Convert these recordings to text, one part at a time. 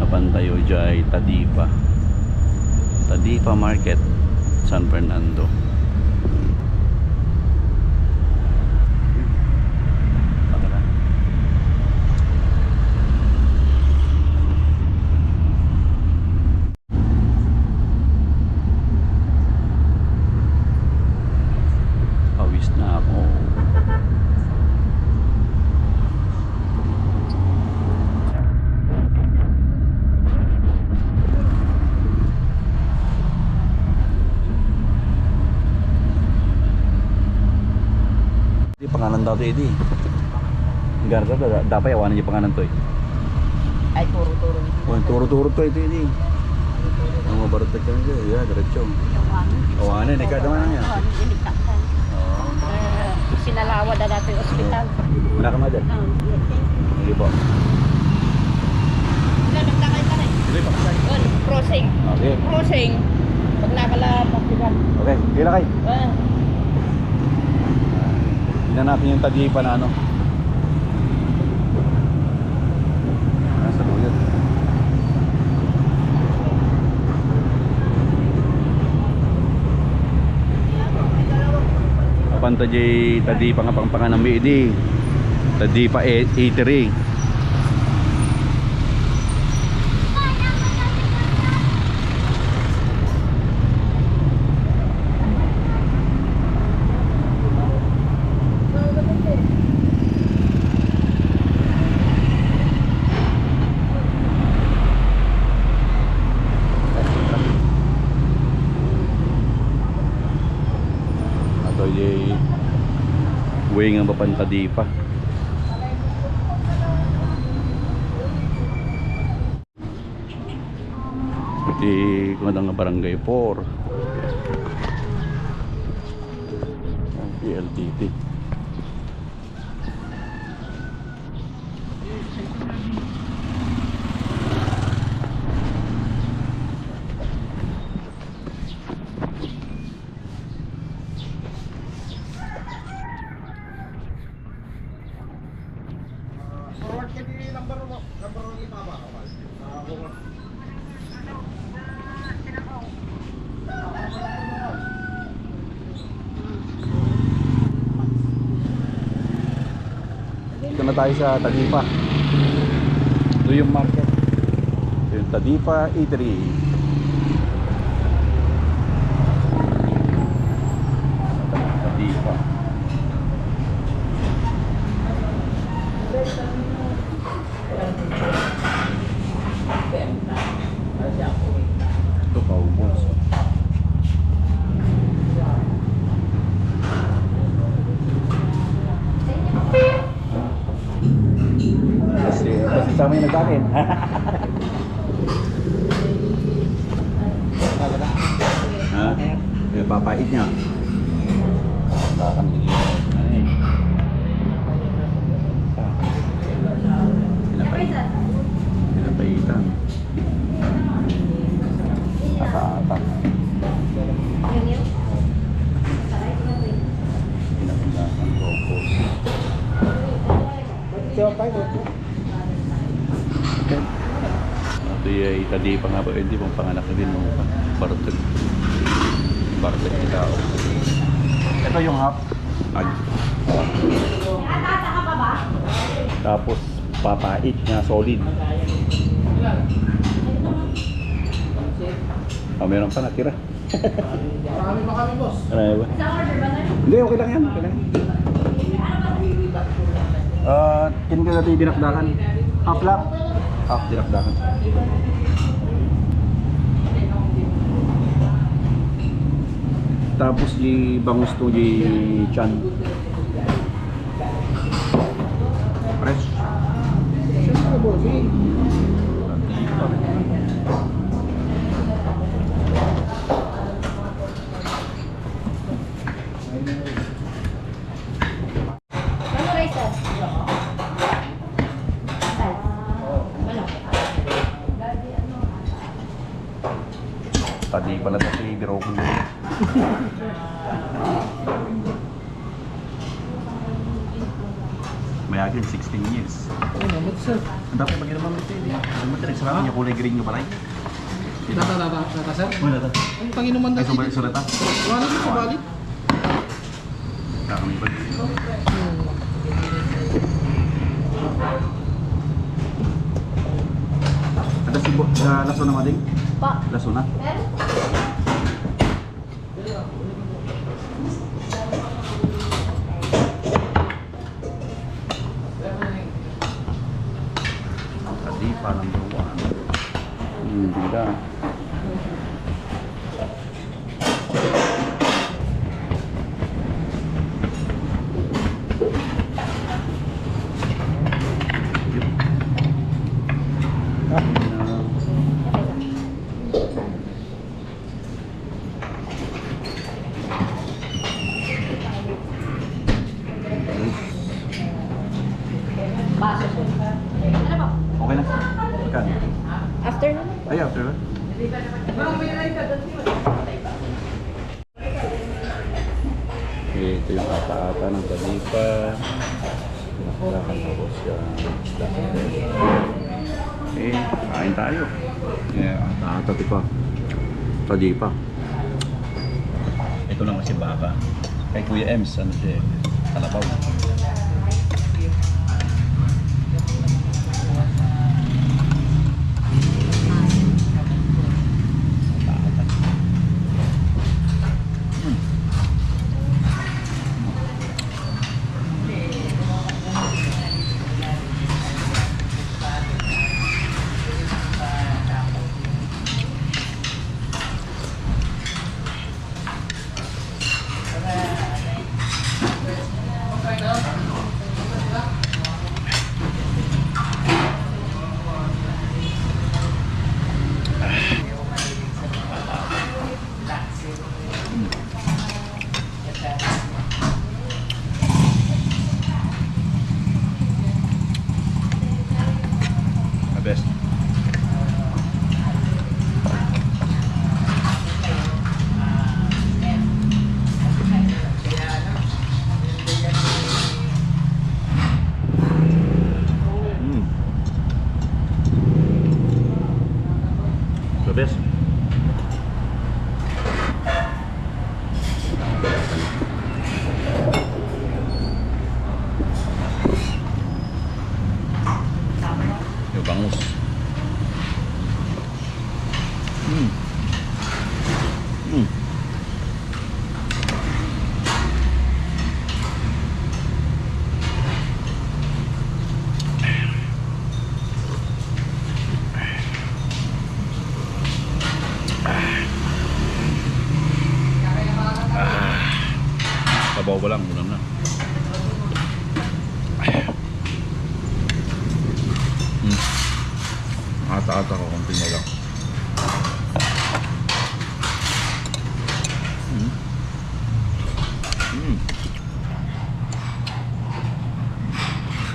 Napantayo dyan Tadipa Market, San Fernando. Pawis na ako. Pangalan daw ito eh. Garda dapat yawanan yung pangalan to eh. Ay turo-turo. Oh, turo-turo to ito eh. Ang mga barutak ka nito, ya, diretso. Yawanan, ikaw naman niya. Sinalawa na natin yung ospital. Wala ka madal? Hindi po. Nagdakay ka rin. Sige, pakasay. Crossing. Okay. Crossing. Pag nakalapak diba? Okay, kila kayo. Tingnan natin yung Tadipa na ano. Nasa luyot. Kapanta jay Tadipa nga pangpangan ng BD. Tadipa 83. Way nga ba Tadipa? Iti kung nga barangay 4 PLDT. Ito na tayo sa Tadipa. Ito yung market. Ito yung Tadipa Eatery. Tadipa. Ito paubos. Kasi sa amin nagkakin. Ha? Papait niya. Bakang ay. Pinapaitan. Ata-ata. Pinapaitan rokos. Ito yung Tadipa nga ba? Hindi pong panganak na din mga barutag. Barutag ng tao. Ito yung half. Tapos papait niya solid. Meron pa natira. Marami pa kami, boss. Marami ba? Hindi, okay lang yan. Okay lang. Kinin natin yung dinakdakan. Half lang. Half dinakdakan. Tapos di bangus to di chan. Fresh. Siyempre, boss. Tadi pala ito si Birokon. Mayagin 16 years. Ano, sir. Ang dapat pag naman ito, hindi. Ang matinig, sarami niya kulay green yung balay. Data, sir. Wala ta. Ang panginuman Ay, dati. sulat ta. Wala na sa balik. Kami pa. Ada si laso na mading? Pa. Laso na? Tadi parang gawa. Hindi na. Baso po. Ano po? Okay na. Magkano? Afternoon. Ay, after that. Ito yung ata-ata ng Tadipa. Nakalakan tapos yung kain tayo. Ata-ata tipa. Tadipa. Ito lang kasi baka. Kay Kuya Ems, ano siya, kalabaw. Best. The best. Yung bangus. Sabaw ko lang, ulam na. Ata-ata ko, konting na lang.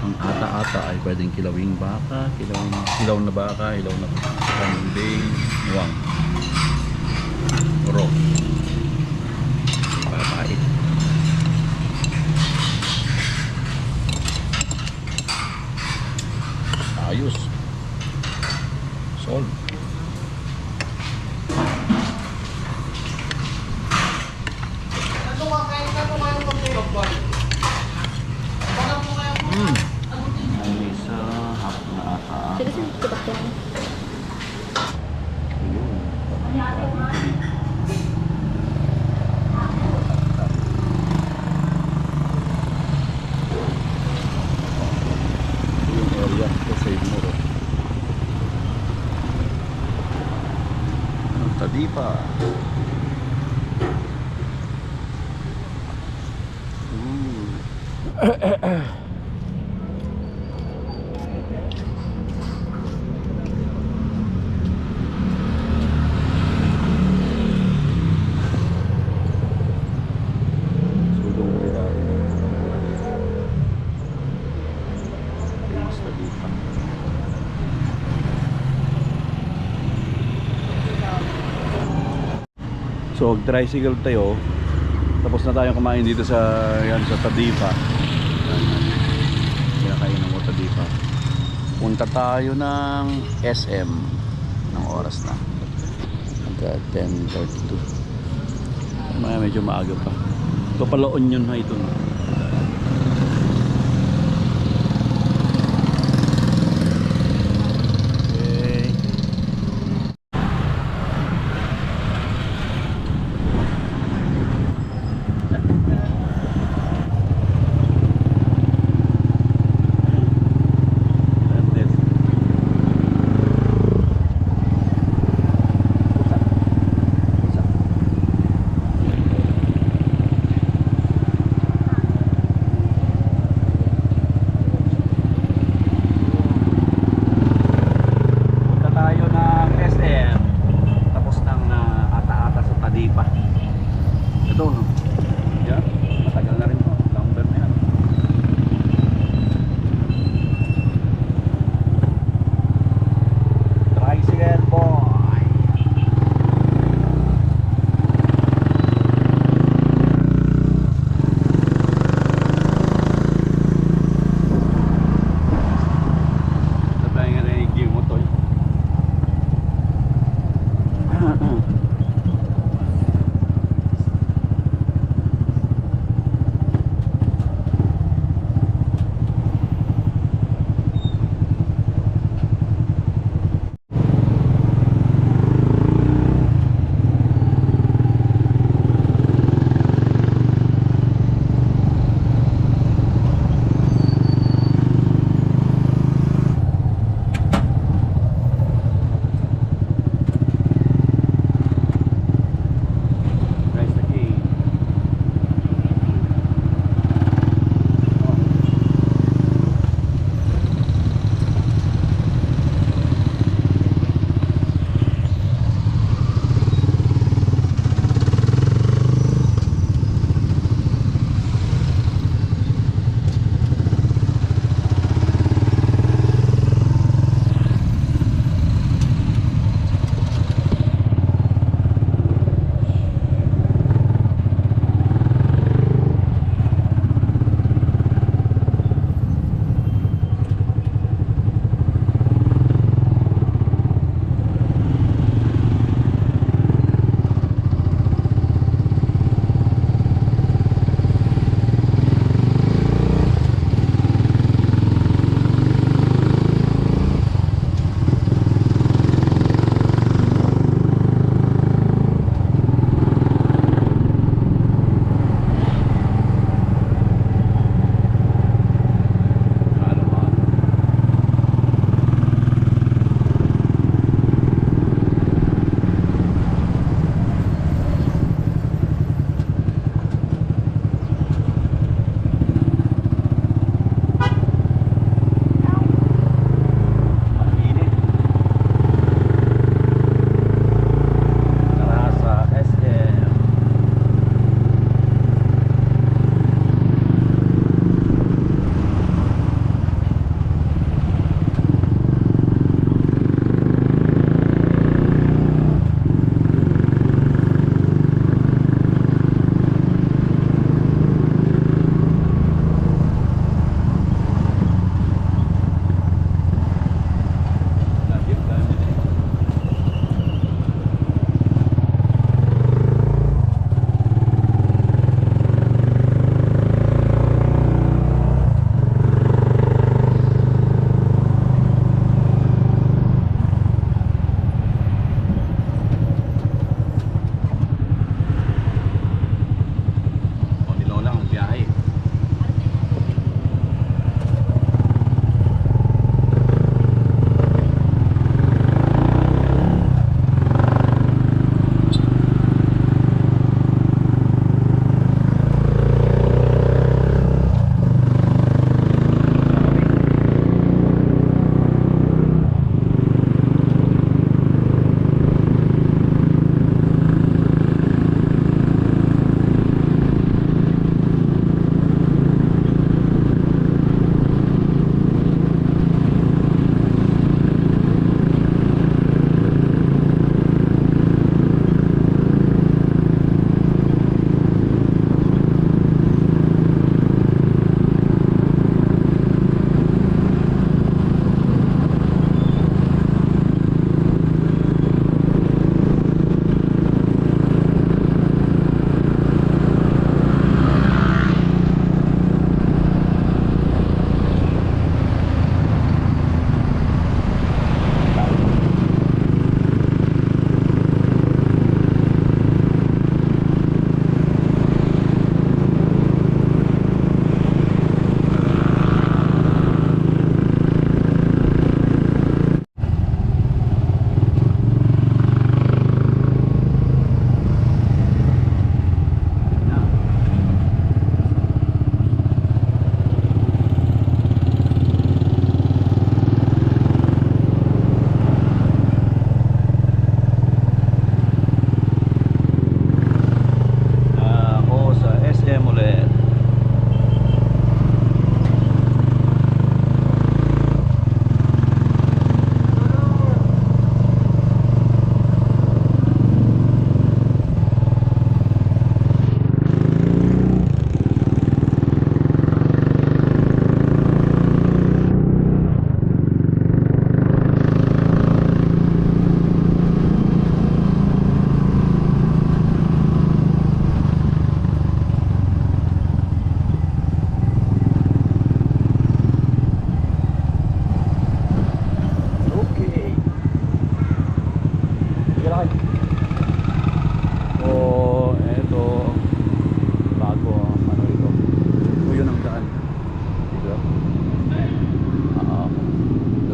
Ang ata-ata ay pwedeng kilawing baka, hilaw na baka, hilaw na kambing, nuwang. Raw. Papait. Ayos. Sol. Ay, isa hapon na ata. Sige, sige. Tutok po. Yung area ko sa Igmoro. Tadipa. Sudong ulihan. Tadipa. So, tricycle tayo. Tapos na tayong kumain dito sa yan sa Tadipa. Kinakain ng Tadipa. Punta tayo ng SM. Ng oras na. Hanggang 10:32. Maya medyo maaga pa. Ito pala Onion High ito. Okay. And this.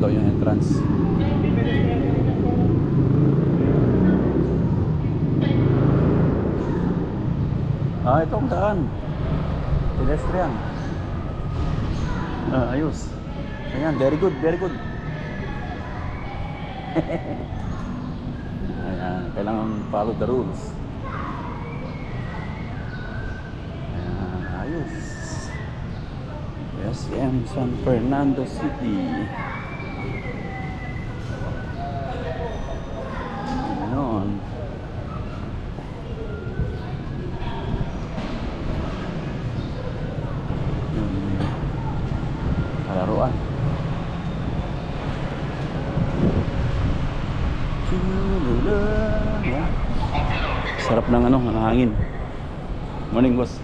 daw yung entrance. Itong daan. Pedestrian. Ayos. Ayan, very good, very good. Ayan, kailangan follow the rules. Ayan, ayos. SM San Fernando City. Ganon. Kalaruan. Ayan. Sarap ng ng hangin. Morning, boss.